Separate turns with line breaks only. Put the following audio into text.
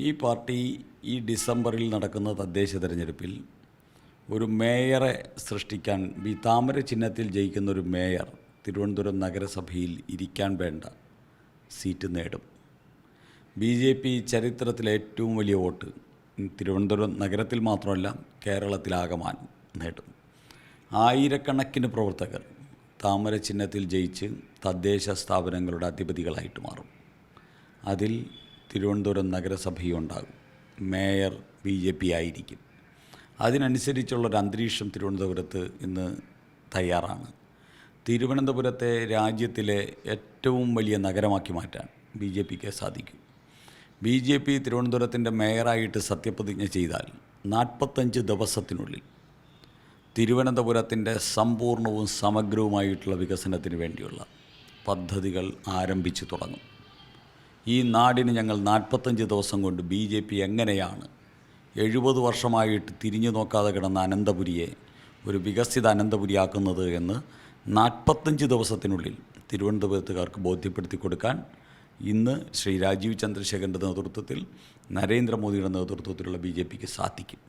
ഈ പാർട്ടി ഈ ഡിസംബറിൽ നടക്കുന്ന തദ്ദേശ തെരഞ്ഞെടുപ്പിൽ ഒരു മേയറെ സൃഷ്ടിക്കാൻ താമര ചിഹ്നത്തിൽ ജയിക്കുന്ന ഒരു മേയർ തിരുവനന്തപുരം നഗരസഭയിൽ ഇരിക്കാൻ വേണ്ട സീറ്റ് നേടും. BJP ചരിത്രത്തിലെ ഏറ്റവും വലിയ വോട്ട് തിരുവനന്തപുരം നഗരത്തിൽ മാത്രമല്ല കേരളത്തിലാകമാനം നേടും. ആയിരക്കണക്കിന് പ്രവർത്തകർ താമര ചിഹ്നത്തിൽ ജയിച്ച് തദ്ദേശ സ്ഥാപനങ്ങളുടെ അധിപതികളായിട്ട് മാറും. അതിൽ തിരുവനന്തപുരം നഗരസഭയുണ്ടാകും. മേയർ BJP ആയിരിക്കും. അതിനനുസരിച്ചുള്ളൊരു അന്തരീക്ഷം തിരുവനന്തപുരത്ത് ഇന്ന് തയ്യാറാണ്. തിരുവനന്തപുരത്തെ രാജ്യത്തിലെ ഏറ്റവും വലിയ നഗരമാക്കി മാറ്റാൻ BJPക്ക് സാധിക്കും. BJP തിരുവനന്തപുരത്തിൻ്റെ മേയറായിട്ട് സത്യപ്രതിജ്ഞ ചെയ്താൽ 45 ദിവസത്തിനുള്ളിൽ തിരുവനന്തപുരത്തിൻ്റെ സമ്പൂർണവും സമഗ്രവുമായിട്ടുള്ള വികസനത്തിന് വേണ്ടിയുള്ള പദ്ധതികൾ ആരംഭിച്ചു തുടങ്ങും. ഈ നാടിന് ഞങ്ങൾ 45 ദിവസം കൊണ്ട് BJP എങ്ങനെയാണ് 70 വർഷമായിട്ട് തിരിഞ്ഞു നോക്കാതെ കിടന്ന അനന്തപുരിയെ ഒരു വികസിത അനന്തപുരിയാക്കുന്നത് എന്ന് 45 ദിവസത്തിനുള്ളിൽ തിരുവനന്തപുരത്തുകാർക്ക് ബോധ്യപ്പെടുത്തി കൊടുക്കാൻ ഇന്ന് ശ്രീ രാജീവ് ചന്ദ്രശേഖരൻ്റെ നേതൃത്വത്തിൽ നരേന്ദ്രമോദിയുടെ നേതൃത്വത്തിലുള്ള BJPക്ക് സാധിക്കും.